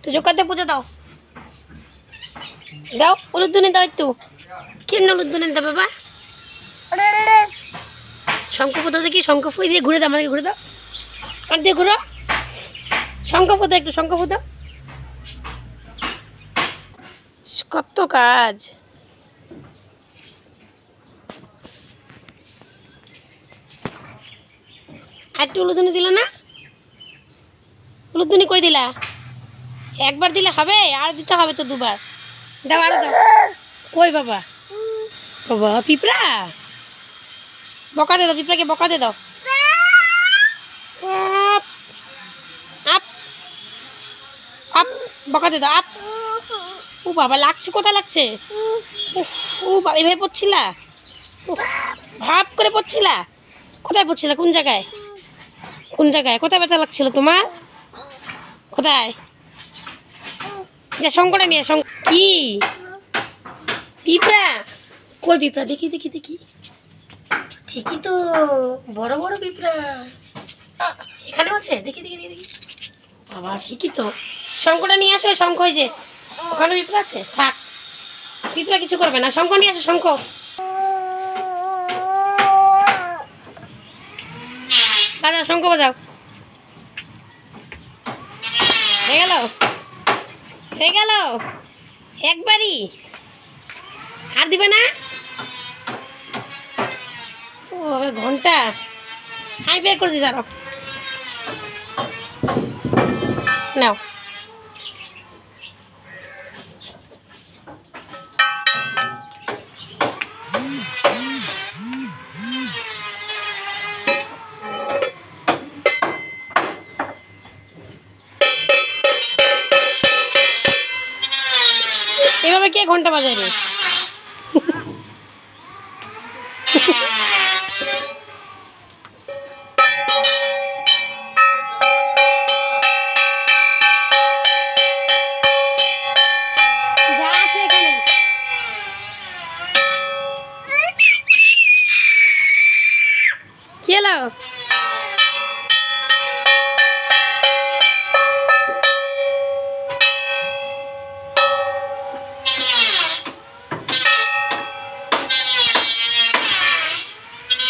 তো জোকাতে পুজো দাও, দাও উলুধ্বনি দাও একটু। কেমন উলুধ্বনি দাও বাবা? শঙ্খ পোতা দেখি, শঙ্খ ফুই দিয়ে ঘুরে দাও, আমাকে ঘুরে দাও, আর দিয়ে ঘুরো। শঙ্খ পোতা একটু, শঙ্খ পোতা। কত কাজ। আর একটু উলুধ্বনি দিলা না? উলুধ্বনি কই দিলা? একবার দিলে হবে, আর দিতে হবে তো দুবার। দাও আরো দাও। কই বাবা? বাবা পিঁপড়া, বকা দে দাও, পিঁপড়াকে বকা দে দাও। আপ আপ আপ, বকা দে দাও আপ। ও বাবা লাগছে, কোথায় লাগছে? ও বাবা এভাবে পড়ছিলা? ভাব করে পড়ছিলা? কোথায় পড়ছিলা? কোন জায়গায়? কোন জায়গায়? কোথায় ব্যথা লাগছিল তোমার? কোথায়? যা শঙ্করে নিয়ে কি পিঁপড়া? কই পিঁপড়া? দেখি দেখি দেখি। ঠিকই তো, বড় বড় পিঁপড়া এখানে আছে। দেখি দেখি দেখি দেখি। বাবা ঠিকই তো, শঙ্কটা নিয়ে আসো। শঙ্খ ওই যে ওখানে পিঁপড়া আছে, থাক, পিঁপড়া কিছু করবে না। শঙ্খ নিয়ে আসো, শঙ্খ। বাজাও, শঙ্খ বাজাও। হয়ে গেল, হয়ে গেল একবারই, আর দিবে না? ও ঘন্টা আমি বের করে দিই, দাঁড়াও। নাও, এভাবে কে ঘন্টা বাজায় রে? যা আছে এখানে। কি হলো?